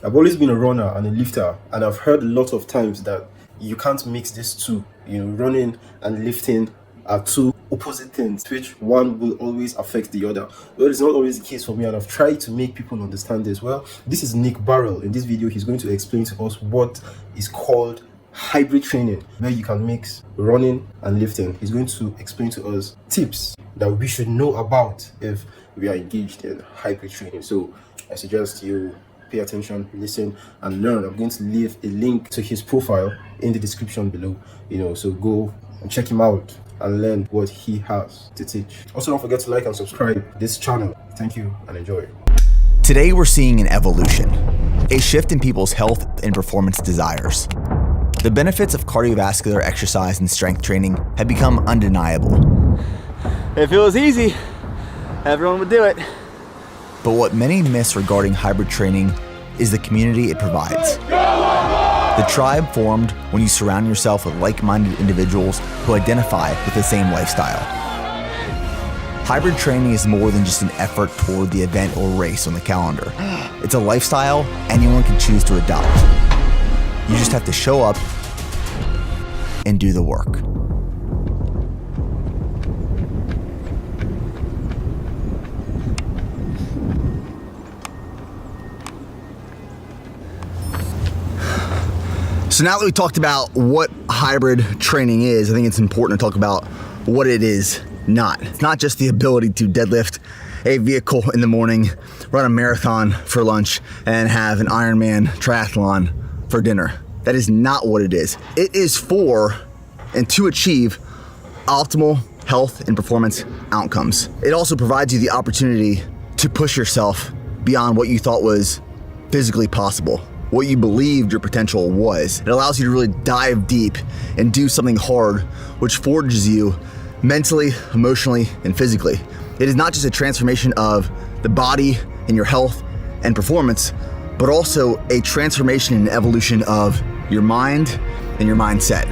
I've always been a runner and a lifter, and I've heard a lot of times that you can't mix these two. Running and lifting are two opposite things, which one will always affect the other. Well, it's not always the case for me, and I've tried to make people understand this. Well, this is Nick Barrel. In this video, he's going to explain to us what is called hybrid training, where you can mix running and lifting. He's going to explain to us tips that we should know about if we are engaged in hybrid training. So I suggest you pay attention, listen, and learn. I'm going to leave a link to his profile in the description below. So go and check him out and learn what he has to teach. Also, don't forget to like and subscribe this channel. Thank you and enjoy. Today we're seeing an evolution, a shift in people's health and performance desires. The benefits of cardiovascular exercise and strength training have become undeniable. If it was easy, everyone would do it. But what many miss regarding hybrid training is the community it provides. The tribe formed when you surround yourself with like-minded individuals who identify with the same lifestyle. Hybrid training is more than just an effort toward the event or race on the calendar. It's a lifestyle anyone can choose to adopt. You just have to show up and do the work. So now that we talked about what hybrid training is, I think it's important to talk about what it is not. It's not just the ability to deadlift a vehicle in the morning, run a marathon for lunch, and have an Ironman triathlon for dinner. That is not what it is. It is for and to achieve optimal health and performance outcomes. It also provides you the opportunity to push yourself beyond what you thought was physically possible, what you believed your potential was. It allows you to really dive deep and do something hard, which forges you mentally, emotionally, and physically. It is not just a transformation of the body and your health and performance, but also a transformation and evolution of your mind and your mindset.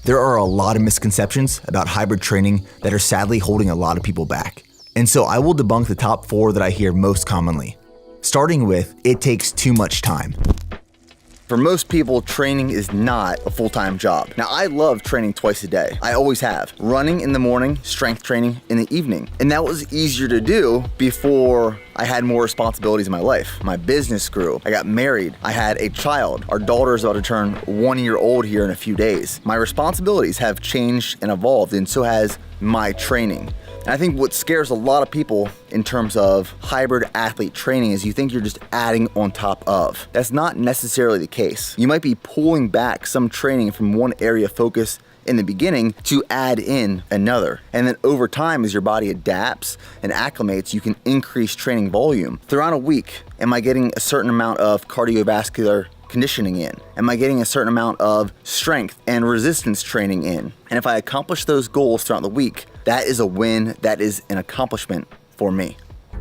There are a lot of misconceptions about hybrid training that are sadly holding a lot of people back. And so I will debunk the top 4 that I hear most commonly. Starting with, it takes too much time. For most people, training is not a full-time job. Now, I love training twice a day. I always have. Running in the morning, strength training in the evening. And that was easier to do before I had more responsibilities in my life. My business grew. I got married. I had a child. Our daughter is about to turn 1 year old here in a few days. My responsibilities have changed and evolved, and so has my training. And I think what scares a lot of people in terms of hybrid athlete training is you think you're just adding on top of. That's not necessarily the case. You might be pulling back some training from one area of focus in the beginning to add in another. And then over time, as your body adapts and acclimates, you can increase training volume. Throughout a week, am I getting a certain amount of cardiovascular conditioning in? Am I getting a certain amount of strength and resistance training in? And if I accomplish those goals throughout the week, that is a win, that is an accomplishment for me.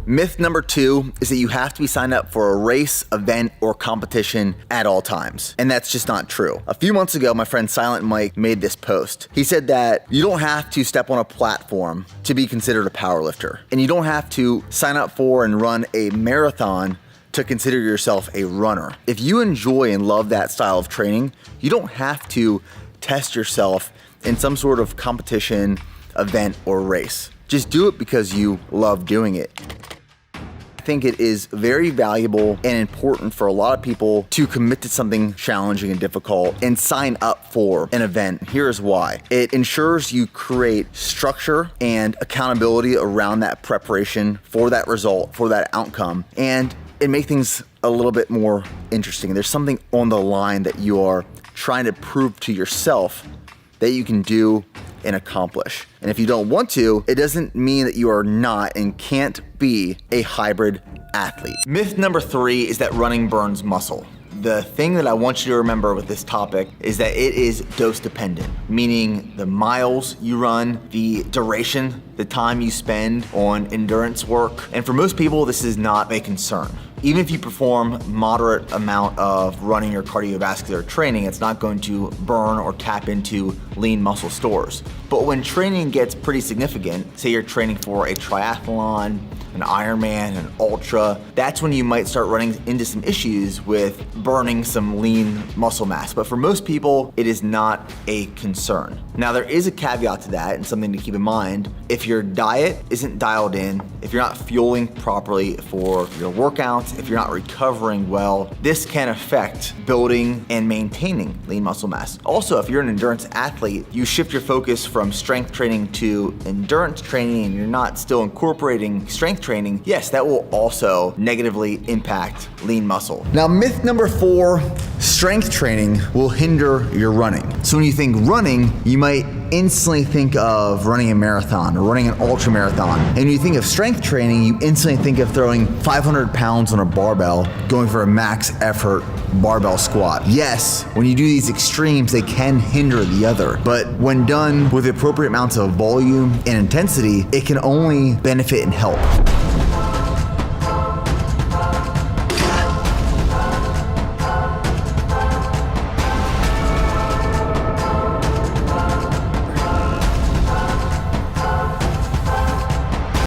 Myth number 2 is that you have to be signed up for a race, event, or competition at all times. And that's just not true. A few months ago, my friend Silent Mike made this post. He said that you don't have to step on a platform to be considered a powerlifter. And you don't have to sign up for and run a marathon to consider yourself a runner. If you enjoy and love that style of training, you don't have to test yourself in some sort of competition, event, or race. Just do it because you love doing it. I think it is very valuable and important for a lot of people to commit to something challenging and difficult and sign up for an event. Here's why. It ensures you create structure and accountability around that preparation for that result, for that outcome, and it makes things a little bit more interesting. There's something on the line that you are trying to prove to yourself that you can do and accomplish. And if you don't want to, it doesn't mean that you are not and can't be a hybrid athlete. Myth number 3 is that running burns muscle. The thing that I want you to remember with this topic is that it is dose dependent, meaning the miles you run, the duration, the time you spend on endurance work. And for most people, this is not a concern. Even if you perform moderate amount of running or cardiovascular training, it's not going to burn or tap into lean muscle stores. But when training gets pretty significant, say you're training for a triathlon, an Ironman, an ultra, that's when you might start running into some issues with burning some lean muscle mass. But for most people, it is not a concern. Now, there is a caveat to that and something to keep in mind. If your diet isn't dialed in, if you're not fueling properly for your workouts, if you're not recovering well, this can affect building and maintaining lean muscle mass. Also, if you're an endurance athlete, you shift your focus from strength training to endurance training and you're not still incorporating strength training, yes, that will also negatively impact lean muscle. Now, myth number 4, strength training will hinder your running. So when you think running, you might instantly think of running a marathon or running an ultra marathon. And when you think of strength training, you instantly think of throwing 500 pounds on a barbell, going for a max effort barbell squat. Yes, when you do these extremes, they can hinder the other, but when done with the appropriate amounts of volume and intensity, it can only benefit and help.